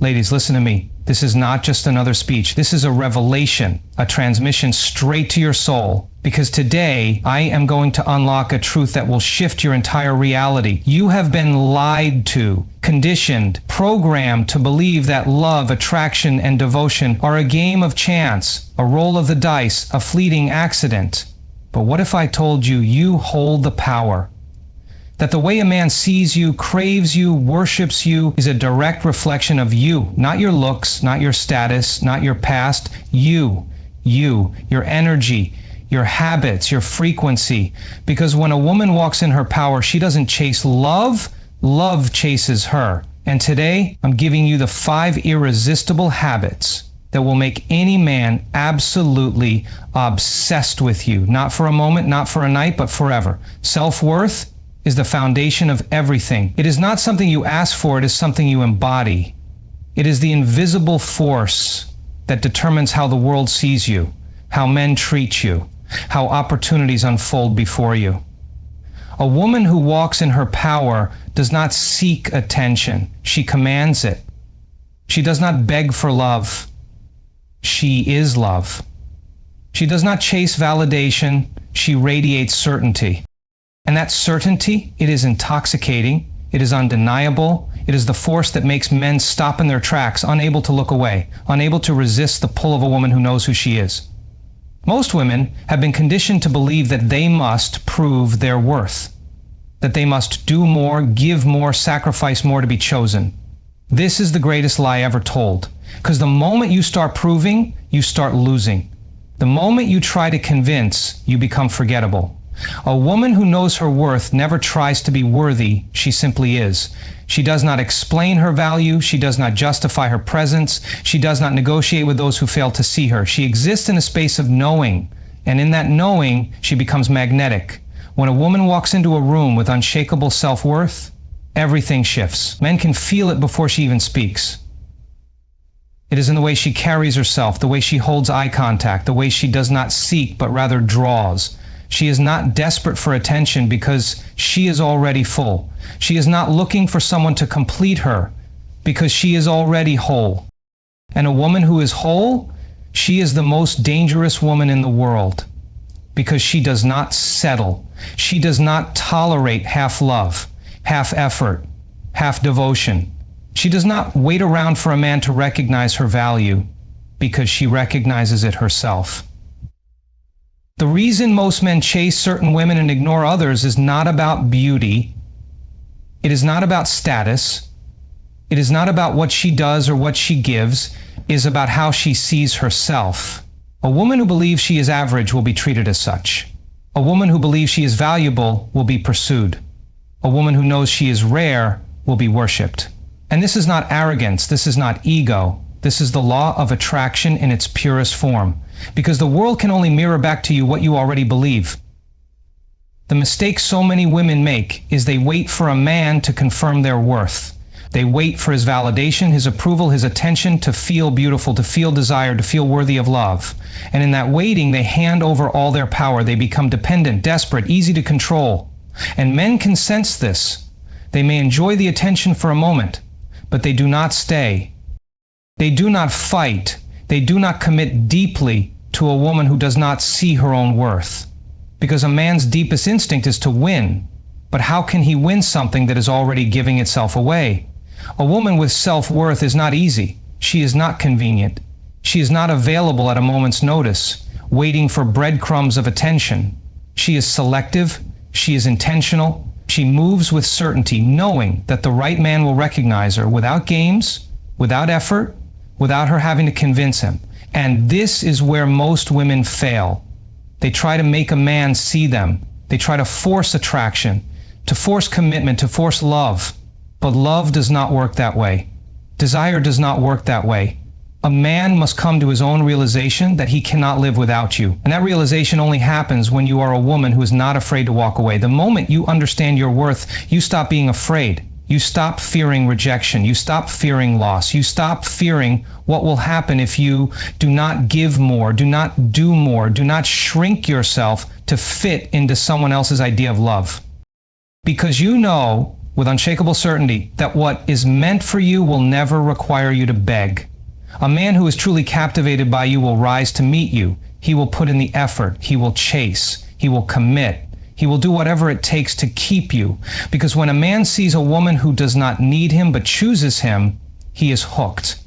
Ladies, listen to me. This is not just another speech. This is a revelation, a transmission straight to your soul. Because today, I am going to unlock a truth that will shift your entire reality. You have been lied to, conditioned, programmed to believe that love, attraction, and devotion are a game of chance, a roll of the dice, a fleeting accident. But what if I told you you hold the power? That the way a man sees you, craves you, worships you, is a direct reflection of you. Not your looks, not your status, not your past. You, your energy, your habits, your frequency. Because when a woman walks in her power, she doesn't chase love, love chases her. And today, I'm giving you the 5 irresistible habits that will make any man absolutely obsessed with you. Not for a moment, not for a night, but forever. Self-worth is the foundation of everything. It is not something you ask for, it is something you embody. It is the invisible force that determines how the world sees you, how men treat you, how opportunities unfold before you. A woman who walks in her power does not seek attention, she commands it. She does not beg for love, she is love. She does not chase validation, she radiates certainty. And that certainty, it is intoxicating, it is undeniable, it is the force that makes men stop in their tracks, unable to look away, unable to resist the pull of a woman who knows who she is. Most women have been conditioned to believe that they must prove their worth, that they must do more, give more, sacrifice more to be chosen. This is the greatest lie ever told, because the moment you start proving, you start losing. The moment you try to convince, you become forgettable. A woman who knows her worth never tries to be worthy, she simply is. She does not explain her value, she does not justify her presence, she does not negotiate with those who fail to see her. She exists in a space of knowing, and in that knowing, she becomes magnetic. When a woman walks into a room with unshakable self-worth, everything shifts. Men can feel it before she even speaks. It is in the way she carries herself, the way she holds eye contact, the way she does not seek but rather draws. She is not desperate for attention because she is already full. She is not looking for someone to complete her because she is already whole. And a woman who is whole, she is the most dangerous woman in the world because she does not settle. She does not tolerate half love, half effort, half devotion. She does not wait around for a man to recognize her value because she recognizes it herself. The reason most men chase certain women and ignore others is not about beauty. It is not about status. It is not about what she does or what she gives. It is about how she sees herself. A woman who believes she is average will be treated as such. A woman who believes she is valuable will be pursued. A woman who knows she is rare will be worshipped. And this is not arrogance. This is not ego. This is the law of attraction in its purest form. Because the world can only mirror back to you what you already believe. The mistake so many women make is they wait for a man to confirm their worth. They wait for his validation, his approval, his attention to feel beautiful, to feel desired, to feel worthy of love. And in that waiting, they hand over all their power. They become dependent, desperate, easy to control. And men can sense this. They may enjoy the attention for a moment, but they do not stay. They do not fight. They do not commit deeply to a woman who does not see her own worth. Because a man's deepest instinct is to win. But how can he win something that is already giving itself away? A woman with self-worth is not easy. She is not convenient. She is not available at a moment's notice, waiting for breadcrumbs of attention. She is selective. She is intentional. She moves with certainty, knowing that the right man will recognize her without games, without effort, without her having to convince him. And this is where most women fail. They try to make a man see them. They try to force attraction, to force commitment, to force love. But love does not work that way. Desire does not work that way. A man must come to his own realization that he cannot live without you. And that realization only happens when you are a woman who is not afraid to walk away. The moment you understand your worth, you stop being afraid. You stop fearing rejection. You stop fearing loss. You stop fearing what will happen if you do not give more, do not do more, do not shrink yourself to fit into someone else's idea of love. Because you know with unshakable certainty that what is meant for you will never require you to beg. A man who is truly captivated by you will rise to meet you. He will put in the effort. He will chase. He will commit. He will do whatever it takes to keep you. Because when a man sees a woman who does not need him but chooses him, he is hooked.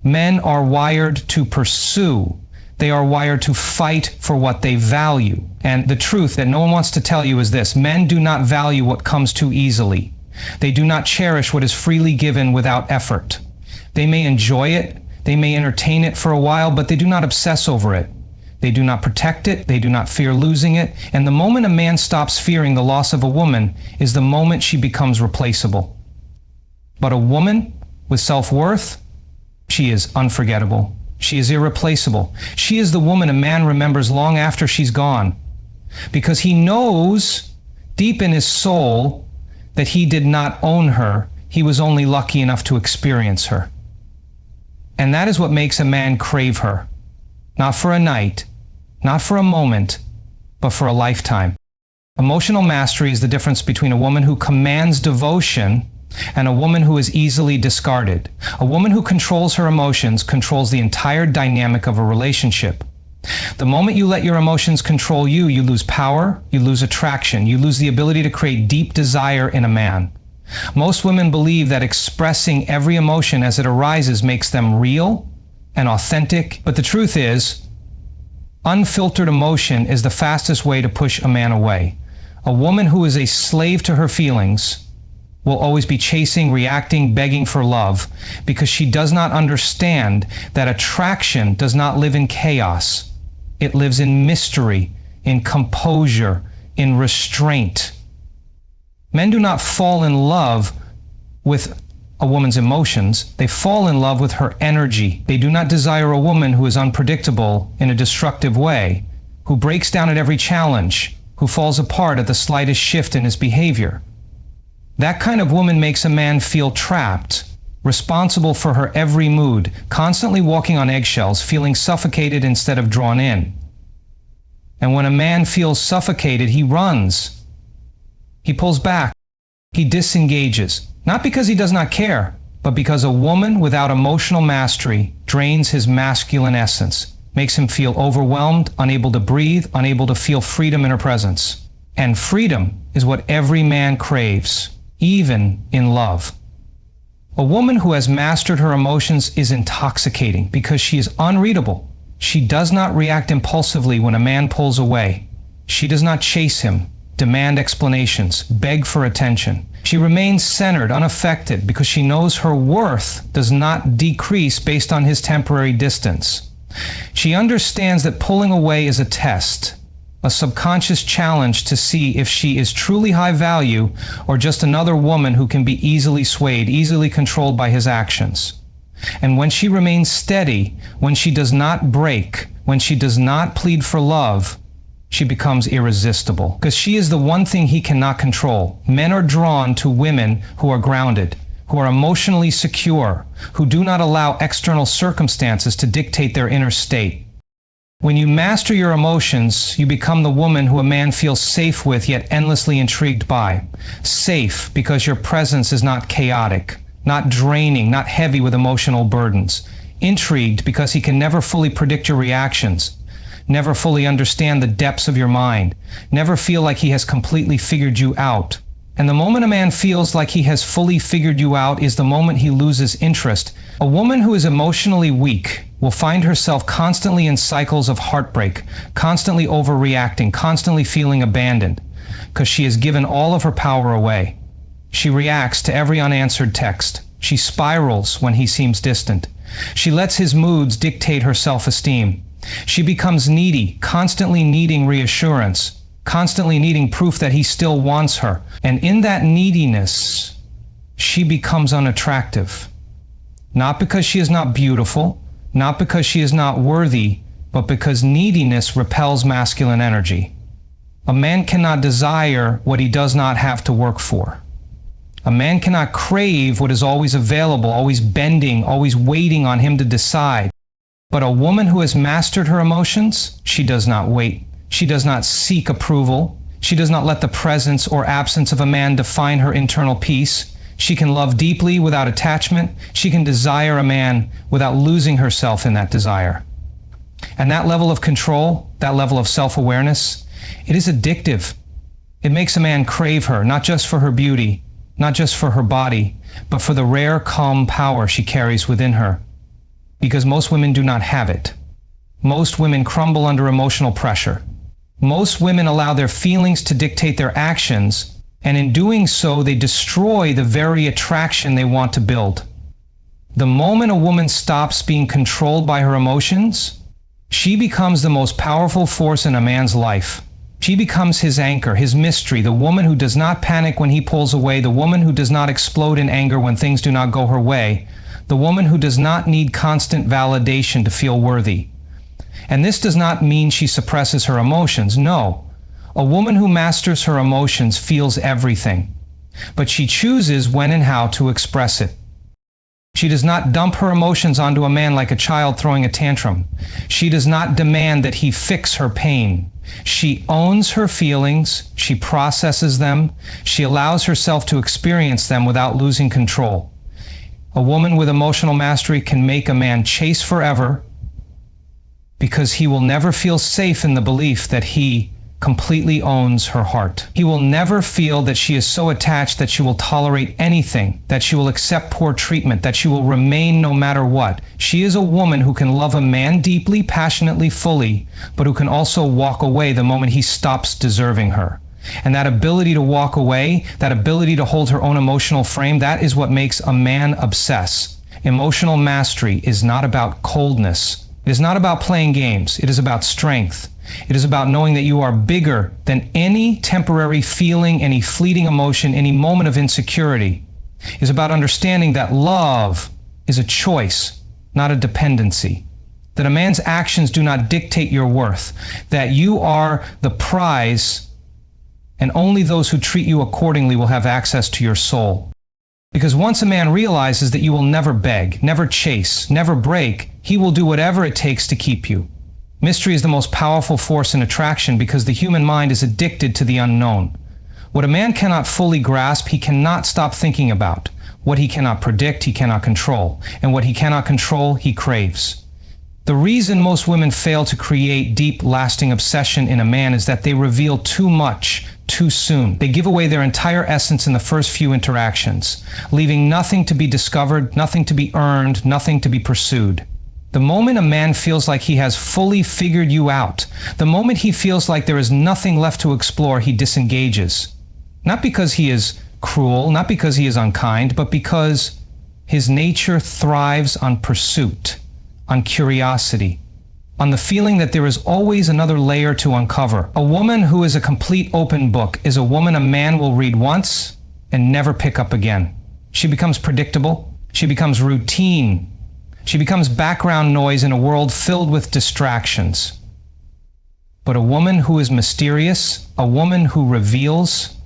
Men are wired to pursue. They are wired to fight for what they value. And the truth that no one wants to tell you is this: men do not value what comes too easily. They do not cherish what is freely given without effort. They may enjoy it, they may entertain it for a while, but they do not obsess over it. They do not protect it, they do not fear losing it, and the moment a man stops fearing the loss of a woman is the moment she becomes replaceable. But a woman with self-worth, she is unforgettable. She is irreplaceable. She is the woman a man remembers long after she's gone, because he knows deep in his soul that he did not own her, he was only lucky enough to experience her. And that is what makes a man crave her. Not for a night, not for a moment, but for a lifetime. Emotional mastery is the difference between a woman who commands devotion and a woman who is easily discarded. A woman who controls her emotions controls the entire dynamic of a relationship. The moment you let your emotions control you, you lose power, you lose attraction, you lose the ability to create deep desire in a man. Most women believe that expressing every emotion as it arises makes them real and authentic, but the truth is, unfiltered emotion is the fastest way to push a man away. A woman who is a slave to her feelings will always be chasing, reacting, begging for love, because she does not understand that attraction does not live in chaos. It lives in mystery, in composure, in restraint. Men do not fall in love with a woman's emotions. They fall in love with her energy. They do not desire a woman who is unpredictable in a destructive way, who breaks down at every challenge, who falls apart at the slightest shift in his behavior. That kind of woman makes a man feel trapped, responsible for her every mood, constantly walking on eggshells, feeling suffocated instead of drawn in. And when a man feels suffocated, he runs. He pulls back. He disengages. Not because he does not care, but because a woman without emotional mastery drains his masculine essence, makes him feel overwhelmed, unable to breathe, unable to feel freedom in her presence. And freedom is what every man craves, even in love. A woman who has mastered her emotions is intoxicating because she is unreadable. She does not react impulsively when a man pulls away. She does not chase him, demand explanations, beg for attention. She remains centered, unaffected, because she knows her worth does not decrease based on his temporary distance. She understands that pulling away is a test, a subconscious challenge to see if she is truly high value or just another woman who can be easily swayed, easily controlled by his actions. And when she remains steady, when she does not break, when she does not plead for love, she becomes irresistible, because she is the one thing he cannot control. Men are drawn to women who are grounded, who are emotionally secure, who do not allow external circumstances to dictate their inner state. When you master your emotions, you become the woman who a man feels safe with, yet endlessly intrigued by. Safe because your presence is not chaotic, not draining, not heavy with emotional burdens. Intrigued because he can never fully predict your reactions, never fully understand the depths of your mind, never feel like he has completely figured you out. And the moment a man feels like he has fully figured you out is the moment he loses interest. A woman who is emotionally weak will find herself constantly in cycles of heartbreak, constantly overreacting, constantly feeling abandoned, because she has given all of her power away. She reacts to every unanswered text. She spirals when he seems distant. She lets his moods dictate her self-esteem. She becomes needy, constantly needing reassurance, constantly needing proof that he still wants her. And in that neediness, she becomes unattractive. Not because she is not beautiful, not because she is not worthy, but because neediness repels masculine energy. A man cannot desire what he does not have to work for. A man cannot crave what is always available, always bending, always waiting on him to decide. But a woman who has mastered her emotions, she does not wait. She does not seek approval. She does not let the presence or absence of a man define her internal peace. She can love deeply without attachment. She can desire a man without losing herself in that desire. And that level of control, that level of self-awareness, it is addictive. It makes a man crave her, not just for her beauty, not just for her body, but for the rare, calm power she carries within her. Because most women do not have it. Most women crumble under emotional pressure. Most women allow their feelings to dictate their actions, and in doing so, they destroy the very attraction they want to build. The moment a woman stops being controlled by her emotions, she becomes the most powerful force in a man's life. She becomes his anchor, his mystery, the woman who does not panic when he pulls away, the woman who does not explode in anger when things do not go her way, the woman who does not need constant validation to feel worthy. And this does not mean she suppresses her emotions. No. A woman who masters her emotions feels everything, but she chooses when and how to express it. She does not dump her emotions onto a man like a child throwing a tantrum. She does not demand that he fix her pain. She owns her feelings, she processes them, she allows herself to experience them without losing control. A woman with emotional mastery can make a man chase forever, because he will never feel safe in the belief that he completely owns her heart. He will never feel that she is so attached that she will tolerate anything, that she will accept poor treatment, that she will remain no matter what. She is a woman who can love a man deeply, passionately, fully, but who can also walk away the moment he stops deserving her. And that ability to walk away, that ability to hold her own emotional frame, that is what makes a man obsess. Emotional mastery is not about coldness. It is not about playing games. It is about strength. It is about knowing that you are bigger than any temporary feeling, any fleeting emotion, any moment of insecurity. It is about understanding that love is a choice, not a dependency. That a man's actions do not dictate your worth. That you are the prize, and only those who treat you accordingly will have access to your soul. Because once a man realizes that you will never beg, never chase, never break, he will do whatever it takes to keep you. Mystery is the most powerful force in attraction because the human mind is addicted to the unknown. What a man cannot fully grasp, he cannot stop thinking about. What he cannot predict, he cannot control. And what he cannot control, he craves. The reason most women fail to create deep, lasting obsession in a man is that they reveal too much too soon. They give away their entire essence in the first few interactions, leaving nothing to be discovered, nothing to be earned, nothing to be pursued. The moment a man feels like he has fully figured you out, the moment he feels like there is nothing left to explore, he disengages. Not because he is cruel, not because he is unkind, but because his nature thrives on pursuit, on curiosity, on the feeling that there is always another layer to uncover. A woman who is a complete open book is a woman a man will read once and never pick up again. She becomes predictable. She becomes routine. She becomes background noise in a world filled with distractions. But a woman who is mysterious, a woman who reveals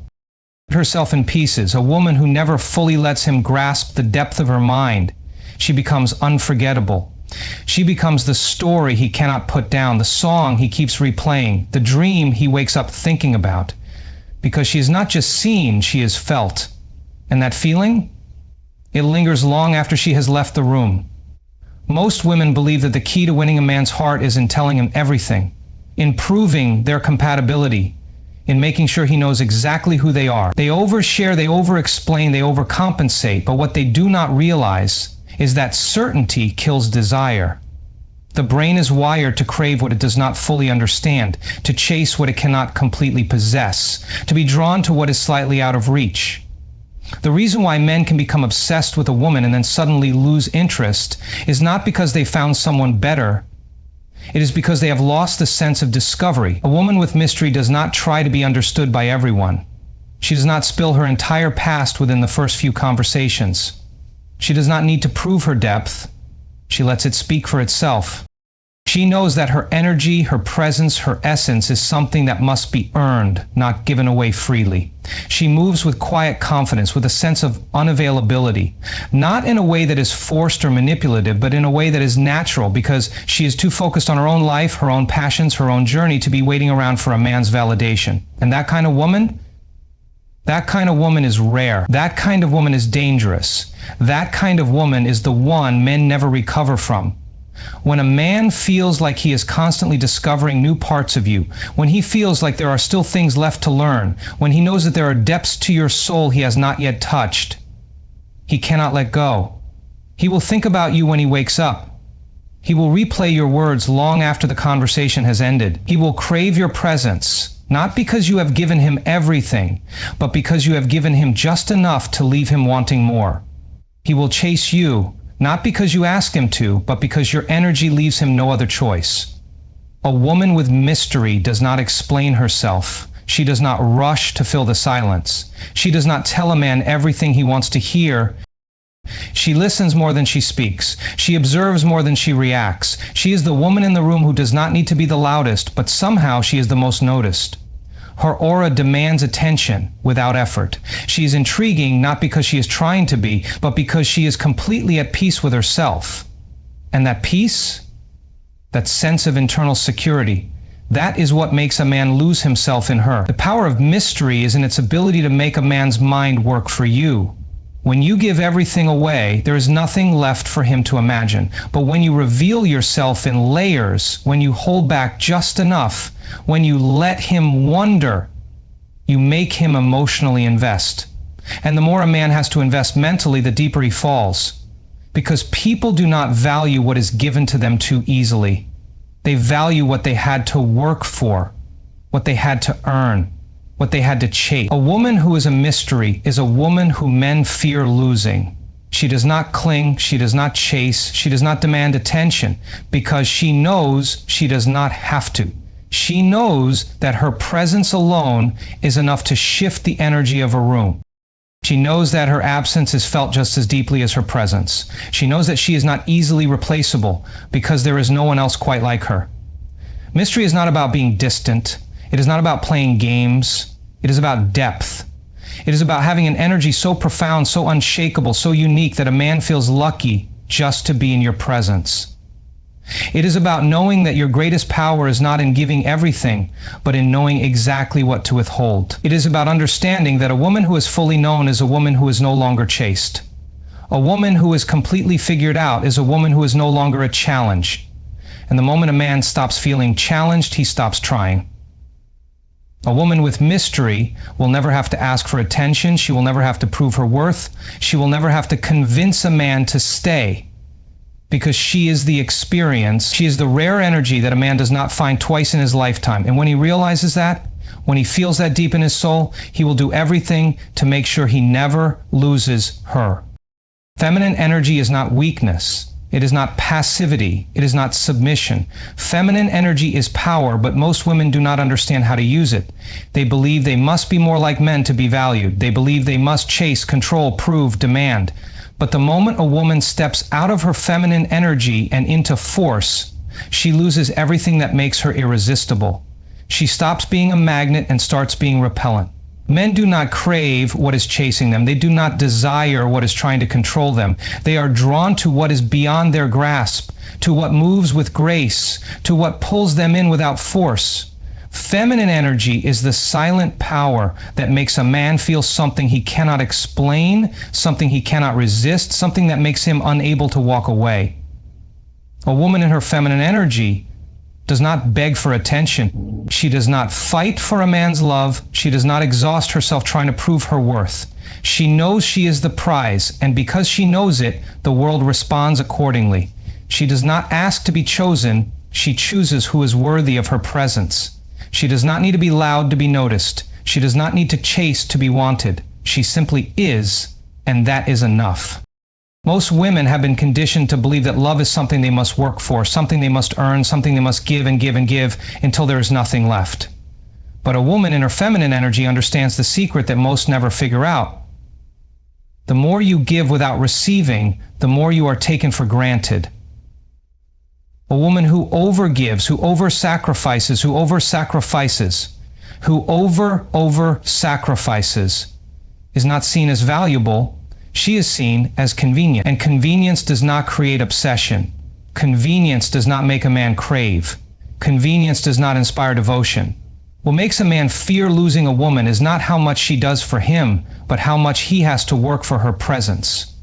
herself in pieces, a woman who never fully lets him grasp the depth of her mind, she becomes unforgettable. She becomes the story he cannot put down, the song he keeps replaying, the dream he wakes up thinking about. Because she is not just seen, she is felt. And that feeling? It lingers long after she has left the room. Most women believe that the key to winning a man's heart is in telling him everything, in proving their compatibility, in making sure he knows exactly who they are. They overshare, they overexplain, they overcompensate, but what they do not realize is that certainty kills desire. The brain is wired to crave what it does not fully understand, to chase what it cannot completely possess, to be drawn to what is slightly out of reach. The reason why men can become obsessed with a woman and then suddenly lose interest is not because they found someone better. It is because they have lost the sense of discovery. A woman with mystery does not try to be understood by everyone. She does not spill her entire past within the first few conversations. She does not need to prove her depth. She lets it speak for itself. She knows that her energy, her presence, her essence is something that must be earned, not given away freely. She moves with quiet confidence, with a sense of unavailability, not in a way that is forced or manipulative, but in a way that is natural, because she is too focused on her own life, her own passions, her own journey to be waiting around for a man's validation. And that kind of woman is rare. That kind of woman is dangerous. That kind of woman is the one men never recover from. When a man feels like he is constantly discovering new parts of you, when he feels like there are still things left to learn, when he knows that there are depths to your soul he has not yet touched, he cannot let go. He will think about you when he wakes up. He will replay your words long after the conversation has ended. He will crave your presence, not because you have given him everything, but because you have given him just enough to leave him wanting more. He will chase you, not because you ask him to, but because your energy leaves him no other choice. A woman with mystery does not explain herself. She does not rush to fill the silence. She does not tell a man everything he wants to hear. She listens more than she speaks. She observes more than she reacts. She is the woman in the room who does not need to be the loudest, but somehow she is the most noticed. Her aura demands attention without effort. She is intriguing not because she is trying to be, but because she is completely at peace with herself. And that peace, that sense of internal security, that is what makes a man lose himself in her. The power of mystery is in its ability to make a man's mind work for you. When you give everything away, there is nothing left for him to imagine. But when you reveal yourself in layers, when you hold back just enough, when you let him wonder, you make him emotionally invest. And the more a man has to invest mentally, the deeper he falls. Because people do not value what is given to them too easily. They value what they had to work for, what they had to earn, what they had to chase. A woman who is a mystery is a woman who men fear losing. She does not cling, she does not chase, she does not demand attention, because she knows she does not have to. She knows that her presence alone is enough to shift the energy of a room. She knows that her absence is felt just as deeply as her presence. She knows that she is not easily replaceable, because there is no one else quite like her. Mystery is not about being distant. It is not about playing games. It is about depth. It is about having an energy so profound, so unshakable, so unique that a man feels lucky just to be in your presence. It is about knowing that your greatest power is not in giving everything, but in knowing exactly what to withhold. It is about understanding that a woman who is fully known is a woman who is no longer chased. A woman who is completely figured out is a woman who is no longer a challenge. And the moment a man stops feeling challenged, he stops trying. A woman with mystery will never have to ask for attention. She will never have to prove her worth. She will never have to convince a man to stay, because she is the experience. She is the rare energy that a man does not find twice in his lifetime. And when he realizes that, when he feels that deep in his soul, he will do everything to make sure he never loses her. Feminine energy is not weakness. It is not passivity. It is not submission. Feminine energy is power, but most women do not understand how to use it. They believe they must be more like men to be valued. They believe they must chase, control, prove, demand. But the moment a woman steps out of her feminine energy and into force, she loses everything that makes her irresistible. She stops being a magnet and starts being repellent. Men do not crave what is chasing them. They do not desire what is trying to control them. They are drawn to what is beyond their grasp, to what moves with grace, to what pulls them in without force. Feminine energy is the silent power that makes a man feel something he cannot explain, something he cannot resist, something that makes him unable to walk away. A woman in her feminine energy does not beg for attention. She does not fight for a man's love. She does not exhaust herself trying to prove her worth. She knows she is the prize, and because she knows it, the world responds accordingly. She does not ask to be chosen. She chooses who is worthy of her presence. She does not need to be loud to be noticed. She does not need to chase to be wanted. She simply is, and that is enough. Most women have been conditioned to believe that love is something they must work for, something they must earn, something they must give and give and give until there is nothing left. But a woman in her feminine energy understands the secret that most never figure out. The more you give without receiving, the more you are taken for granted. A woman who overgives, who over-sacrifices, who over-sacrifices is not seen as valuable. She is seen as convenient. And convenience does not create obsession. Convenience does not make a man crave. Convenience does not inspire devotion. What makes a man fear losing a woman is not how much she does for him, but how much he has to work for her presence.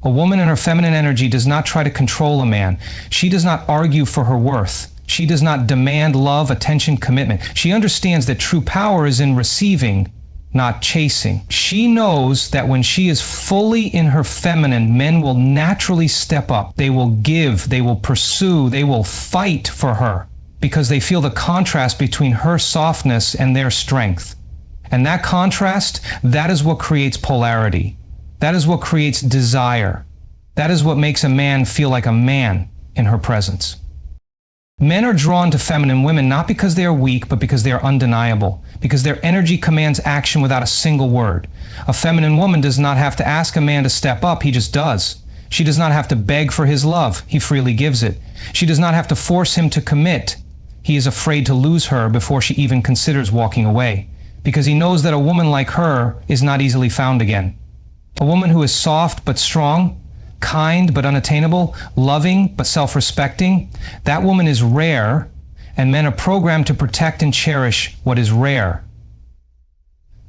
A woman in her feminine energy does not try to control a man. She does not argue for her worth. She does not demand love, attention, commitment. She understands that true power is in receiving, not chasing. She knows that when she is fully in her feminine, men will naturally step up. They will give, they will pursue, they will fight for her because they feel the contrast between her softness and their strength. And that contrast, that is what creates polarity. That is what creates desire. That is what makes a man feel like a man in her presence. Men are drawn to feminine women not because they are weak, but because they are undeniable, because their energy commands action without a single word. A feminine woman does not have to ask a man to step up, he just does. She does not have to beg for his love, he freely gives it. She does not have to force him to commit. He is afraid to lose her before she even considers walking away, because he knows that a woman like her is not easily found again. A woman who is soft but strong, kind but unattainable, loving but self-respecting, that woman is rare, and men are programmed to protect and cherish what is rare.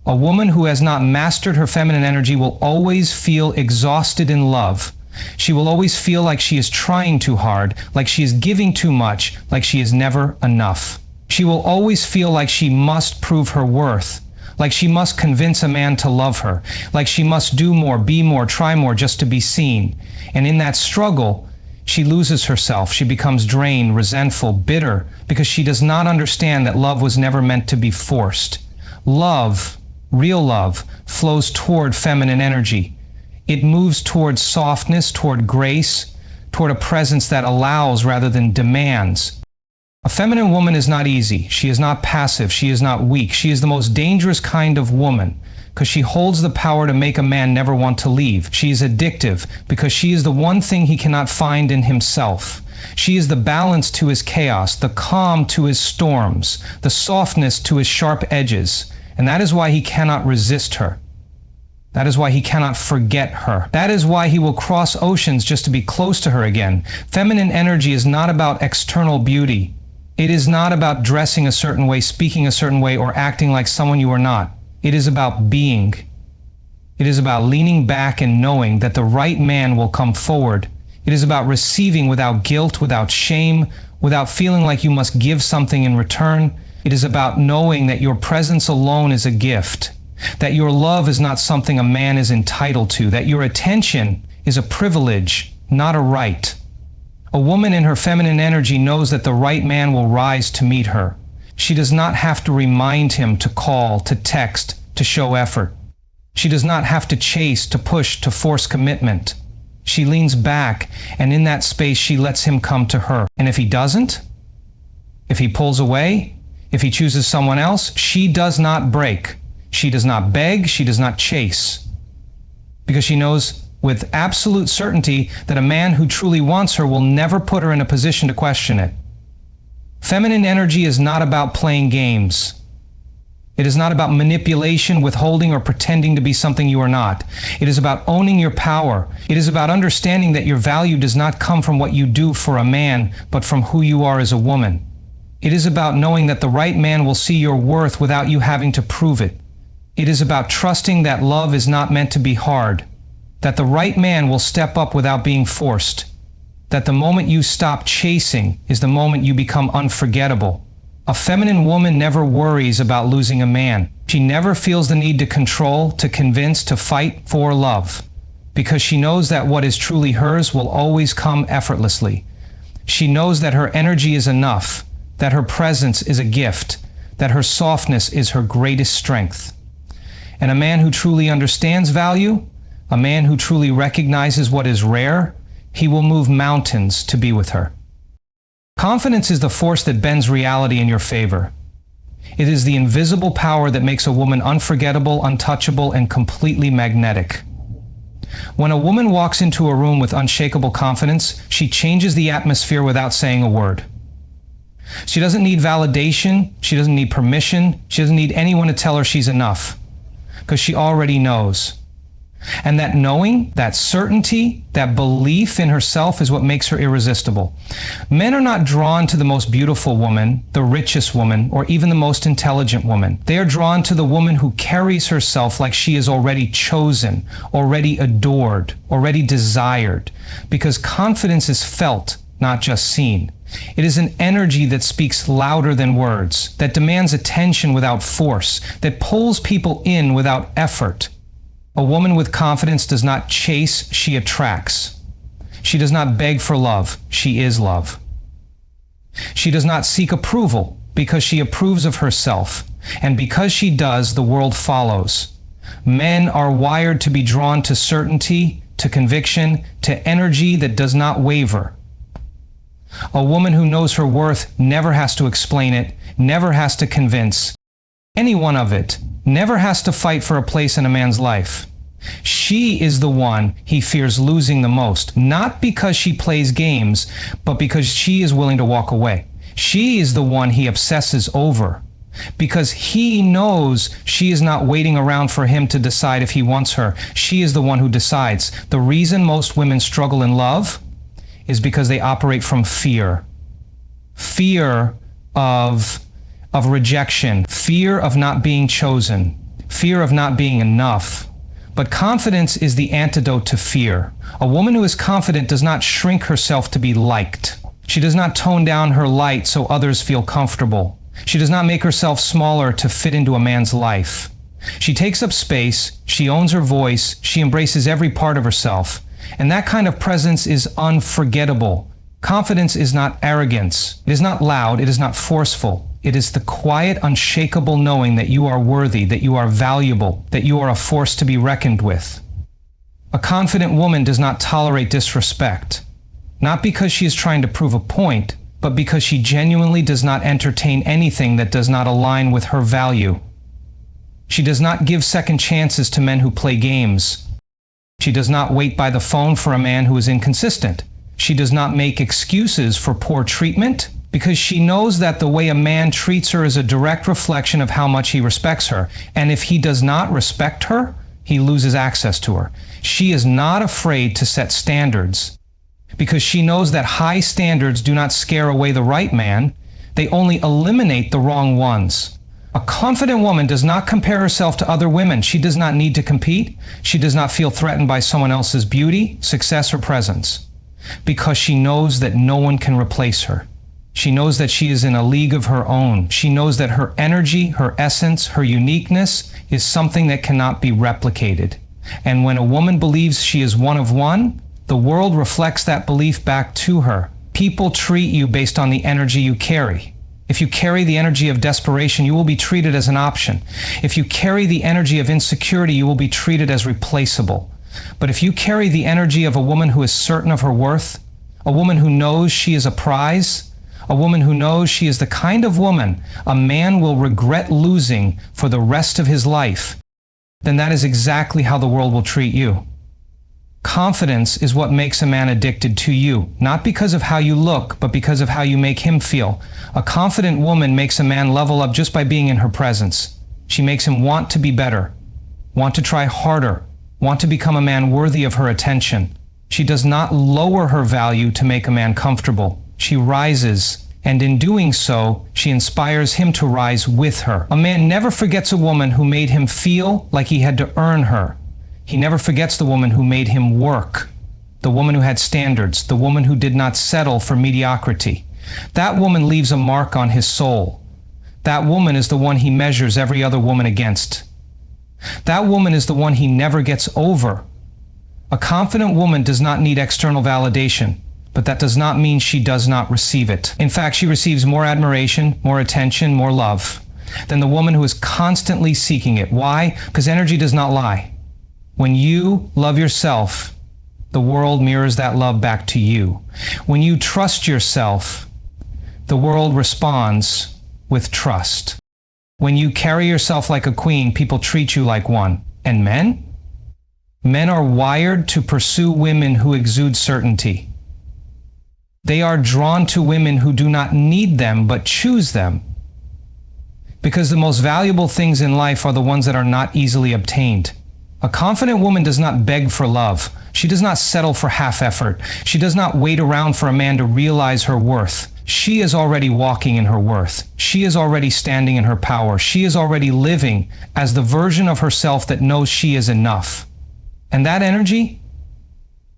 A woman who has not mastered her feminine energy will always feel exhausted in love. She will always feel like she is trying too hard, like she is giving too much, like she is never enough. She will always feel like she must prove her worth, like she must convince a man to love her, like she must do more, be more, try more just to be seen. And in that struggle, she loses herself. She becomes drained, resentful, bitter, because she does not understand that love was never meant to be forced. Love, real love, flows toward feminine energy. It moves toward softness, toward grace, toward a presence that allows rather than demands. A feminine woman is not easy. She is not passive. She is not weak. She is the most dangerous kind of woman because she holds the power to make a man never want to leave. She is addictive because she is the one thing he cannot find in himself. She is the balance to his chaos, the calm to his storms, the softness to his sharp edges. And that is why he cannot resist her. That is why he cannot forget her. That is why he will cross oceans just to be close to her again. Feminine energy is not about external beauty. It is not about dressing a certain way, speaking a certain way, or acting like someone you are not. It is about being. It is about leaning back and knowing that the right man will come forward. It is about receiving without guilt, without shame, without feeling like you must give something in return. It is about knowing that your presence alone is a gift, that your love is not something a man is entitled to, that your attention is a privilege, not a right. A woman in her feminine energy knows that the right man will rise to meet her. She does not have to remind him to call, to text, to show effort. She does not have to chase, to push, to force commitment. She leans back, and in that space she lets him come to her. And if he doesn't, if he pulls away, if he chooses someone else, she does not break. She does not beg, she does not chase. Because she knows with absolute certainty that a man who truly wants her will never put her in a position to question it. Feminine energy is not about playing games. It is not about manipulation, withholding, or pretending to be something you are not. It is about owning your power. It is about understanding that your value does not come from what you do for a man, but from who you are as a woman. It is about knowing that the right man will see your worth without you having to prove it. It is about trusting that love is not meant to be hard, that the right man will step up without being forced, that the moment you stop chasing is the moment you become unforgettable. A feminine woman never worries about losing a man. She never feels the need to control, to convince, to fight for love, because she knows that what is truly hers will always come effortlessly. She knows that her energy is enough, that her presence is a gift, that her softness is her greatest strength. And a man who truly understands value, a man who truly recognizes what is rare, he will move mountains to be with her. Confidence is the force that bends reality in your favor. It is the invisible power that makes a woman unforgettable, untouchable, and completely magnetic. When a woman walks into a room with unshakable confidence, she changes the atmosphere without saying a word. She doesn't need validation, she doesn't need permission, she doesn't need anyone to tell her she's enough, because she already knows. And that knowing, that certainty, that belief in herself is what makes her irresistible. Men are not drawn to the most beautiful woman, the richest woman, or even the most intelligent woman. They are drawn to the woman who carries herself like she is already chosen, already adored, already desired, because confidence is felt, not just seen. It is an energy that speaks louder than words, that demands attention without force, that pulls people in without effort. A woman with confidence does not chase, she attracts. She does not beg for love, she is love. She does not seek approval because she approves of herself, and because she does, the world follows. Men are wired to be drawn to certainty, to conviction, to energy that does not waver. A woman who knows her worth never has to explain it, never has to convince anyone of it, never has to fight for a place in a man's life. She is the one he fears losing the most, not because she plays games, but because she is willing to walk away. She is the one he obsesses over, because he knows she is not waiting around for him to decide if he wants her. She is the one who decides. The reason most women struggle in love is because they operate from fear. Fear of rejection, fear of not being chosen, fear of not being enough. But confidence is the antidote to fear. A woman who is confident does not shrink herself to be liked. She does not tone down her light so others feel comfortable. She does not make herself smaller to fit into a man's life. She takes up space, she owns her voice, she embraces every part of herself. And that kind of presence is unforgettable. Confidence is not arrogance. It is not loud. It is not forceful. It is the quiet, unshakable knowing that you are worthy, that you are valuable, that you are a force to be reckoned with. A confident woman does not tolerate disrespect, not because she is trying to prove a point, but because she genuinely does not entertain anything that does not align with her value. She does not give second chances to men who play games. She does not wait by the phone for a man who is inconsistent. She does not make excuses for poor treatment, because she knows that the way a man treats her is a direct reflection of how much he respects her. And if he does not respect her, he loses access to her. She is not afraid to set standards, because she knows that high standards do not scare away the right man, they only eliminate the wrong ones. A confident woman does not compare herself to other women. She does not need to compete. She does not feel threatened by someone else's beauty, success, or presence, because she knows that no one can replace her. She knows that she is in a league of her own. She knows that her energy, her essence, her uniqueness is something that cannot be replicated. And when a woman believes she is one of one, the world reflects that belief back to her. People treat you based on the energy you carry. If you carry the energy of desperation, you will be treated as an option. If you carry the energy of insecurity, you will be treated as replaceable. But if you carry the energy of a woman who is certain of her worth, a woman who knows she is a prize, a woman who knows she is the kind of woman a man will regret losing for the rest of his life, then that is exactly how the world will treat you. Confidence is what makes a man addicted to you, not because of how you look, but because of how you make him feel. A confident woman makes a man level up just by being in her presence. She makes him want to be better, want to try harder, want to become a man worthy of her attention. She does not lower her value to make a man comfortable. She rises, and in doing so, she inspires him to rise with her. A man never forgets a woman who made him feel like he had to earn her. He never forgets the woman who made him work, the woman who had standards, the woman who did not settle for mediocrity. That woman leaves a mark on his soul. That woman is the one he measures every other woman against. That woman is the one he never gets over. A confident woman does not need external validation, but that does not mean she does not receive it. In fact, she receives more admiration, more attention, more love than the woman who is constantly seeking it. Why? Because energy does not lie. When you love yourself, the world mirrors that love back to you. When you trust yourself, the world responds with trust. When you carry yourself like a queen, people treat you like one. And men? Men are wired to pursue women who exude certainty. They are drawn to women who do not need them but choose them. Because the most valuable things in life are the ones that are not easily obtained. A confident woman does not beg for love. She does not settle for half effort. She does not wait around for a man to realize her worth. She is already walking in her worth. She is already standing in her power. She is already living as the version of herself that knows she is enough. And that energy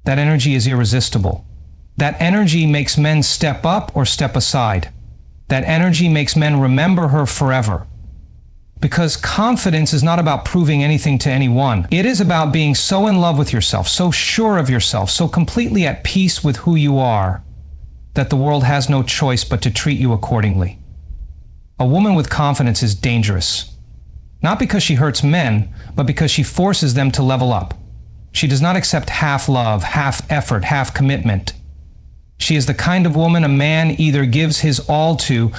is irresistible. That energy makes men step up or step aside. That energy makes men remember her forever. Because confidence is not about proving anything to anyone. It is about being so in love with yourself, so sure of yourself, so completely at peace with who you are, that the world has no choice but to treat you accordingly. A woman with confidence is dangerous. Not because she hurts men, but because she forces them to level up. She does not accept half love, half effort, half commitment. She is the kind of woman a man either gives his all to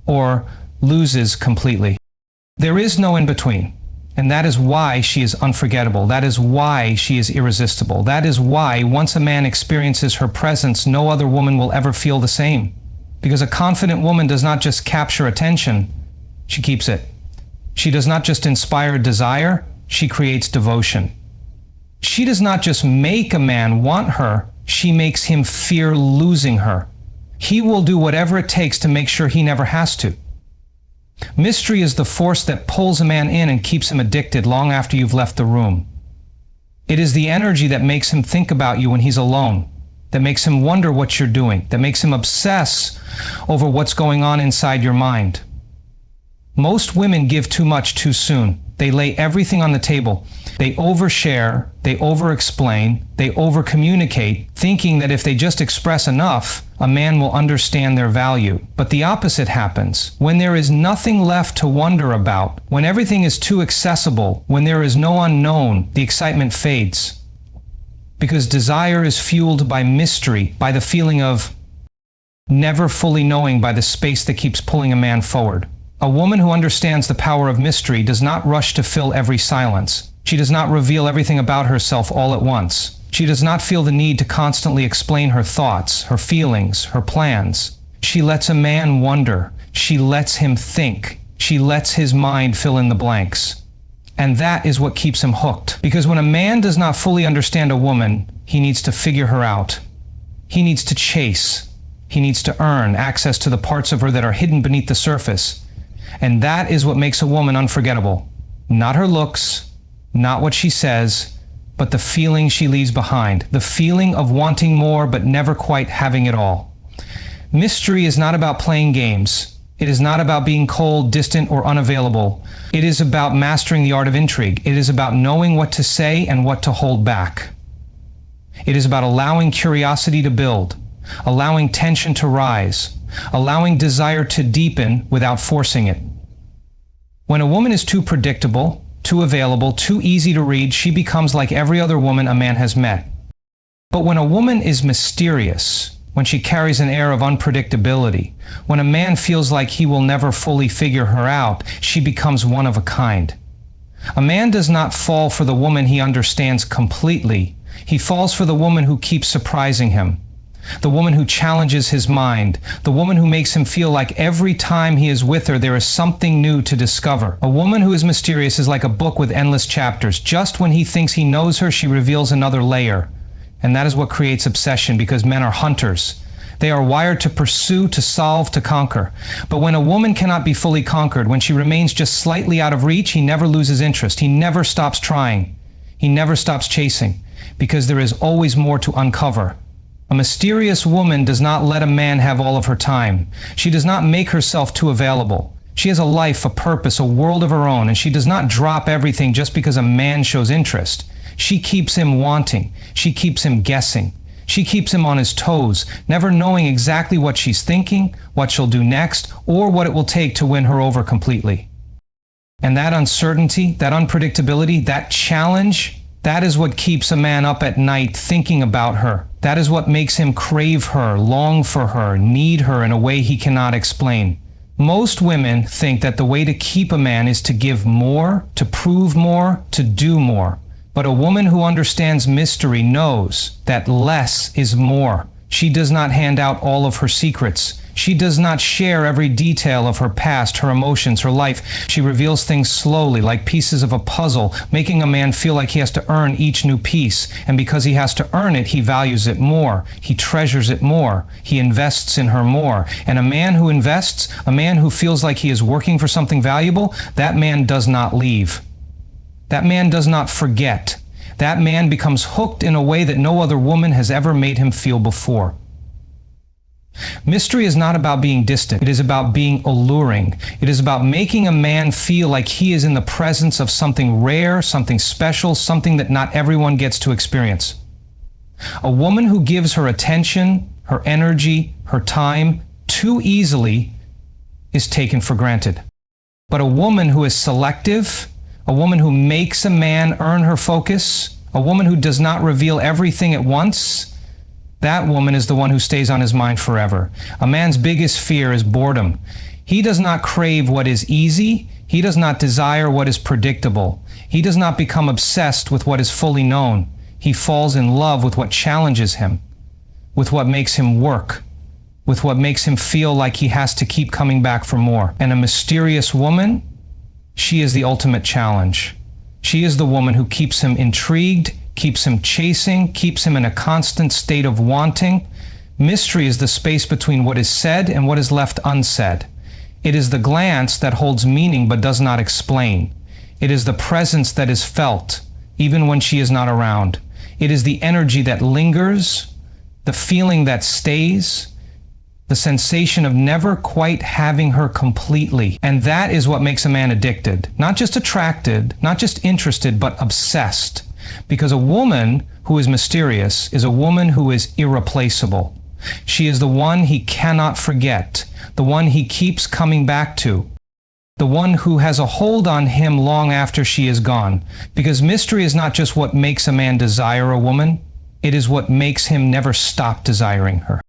or loses completely. There is no in between, and that is why she is unforgettable. That is why she is irresistible. That is why once a man experiences her presence, no other woman will ever feel the same. Because a confident woman does not just capture attention, she keeps it. She does not just inspire desire, she creates devotion. She does not just make a man want her, she makes him fear losing her. He will do whatever it takes to make sure he never has to. Mystery is the force that pulls a man in and keeps him addicted long after you've left the room. It is the energy that makes him think about you when he's alone, that makes him wonder what you're doing, that makes him obsess over what's going on inside your mind. Most women give too much too soon. They lay everything on the table. They overshare, they over-explain, they over-communicate, thinking that if they just express enough, a man will understand their value. But the opposite happens. When there is nothing left to wonder about, when everything is too accessible, when there is no unknown, the excitement fades. Because desire is fueled by mystery, by the feeling of never fully knowing, by the space that keeps pulling a man forward. A woman who understands the power of mystery does not rush to fill every silence. She does not reveal everything about herself all at once. She does not feel the need to constantly explain her thoughts, her feelings, her plans. She lets a man wonder. She lets him think. She lets his mind fill in the blanks. And that is what keeps him hooked. Because when a man does not fully understand a woman, he needs to figure her out. He needs to chase. He needs to earn access to the parts of her that are hidden beneath the surface. And that is what makes a woman unforgettable. Not her looks, not what she says, but the feeling she leaves behind. The feeling of wanting more but never quite having it all. Mystery is not about playing games. It is not about being cold, distant, or unavailable. It is about mastering the art of intrigue. It is about knowing what to say and what to hold back. It is about allowing curiosity to build, allowing tension to rise, allowing desire to deepen without forcing it. When a woman is too predictable, too available, too easy to read, she becomes like every other woman a man has met. But when a woman is mysterious, when she carries an air of unpredictability, when a man feels like he will never fully figure her out, she becomes one of a kind. A man does not fall for the woman he understands completely. He falls for the woman who keeps surprising him. The woman who challenges his mind, the woman who makes him feel like every time he is with her there is something new to discover. A woman who is mysterious is like a book with endless chapters. Just when he thinks he knows her, she reveals another layer. And that is what creates obsession, because men are hunters. They are wired to pursue, to solve, to conquer. But when a woman cannot be fully conquered, when she remains just slightly out of reach, he never loses interest. He never stops trying. He never stops chasing, because there is always more to uncover. A mysterious woman does not let a man have all of her time. She does not make herself too available. She has a life, a purpose, a world of her own, and she does not drop everything just because a man shows interest. She keeps him wanting. She keeps him guessing. She keeps him on his toes, never knowing exactly what she's thinking, what she'll do next, or what it will take to win her over completely. And that uncertainty, that unpredictability, that challenge, that is what keeps a man up at night thinking about her. That is what makes him crave her, long for her, need her in a way he cannot explain. Most women think that the way to keep a man is to give more, to prove more, to do more. But a woman who understands mystery knows that less is more. She does not hand out all of her secrets. She does not share every detail of her past, her emotions, her life. She reveals things slowly, like pieces of a puzzle, making a man feel like he has to earn each new piece. And because he has to earn it, he values it more. He treasures it more. He invests in her more. And a man who invests, a man who feels like he is working for something valuable, that man does not leave. That man does not forget. That man becomes hooked in a way that no other woman has ever made him feel before. Mystery is not about being distant. It is about being alluring. It is about making a man feel like he is in the presence of something rare, something special, something that not everyone gets to experience. A woman who gives her attention, her energy, her time too easily is taken for granted. But a woman who is selective, a woman who makes a man earn her focus, a woman who does not reveal everything at once, that woman is the one who stays on his mind forever. A man's biggest fear is boredom. He does not crave what is easy. He does not desire what is predictable. He does not become obsessed with what is fully known. He falls in love with what challenges him, with what makes him work, with what makes him feel like he has to keep coming back for more. And a mysterious woman, she is the ultimate challenge. She is the woman who keeps him intrigued, keeps him chasing, keeps him in a constant state of wanting. Mystery is the space between what is said and what is left unsaid. It is the glance that holds meaning but does not explain. It is the presence that is felt, even when she is not around. It is the energy that lingers, the feeling that stays, the sensation of never quite having her completely. And that is what makes a man addicted. Not just attracted, not just interested, but obsessed. Because a woman who is mysterious is a woman who is irreplaceable. She is the one he cannot forget, the one he keeps coming back to, the one who has a hold on him long after she is gone. Because mystery is not just what makes a man desire a woman, it is what makes him never stop desiring her.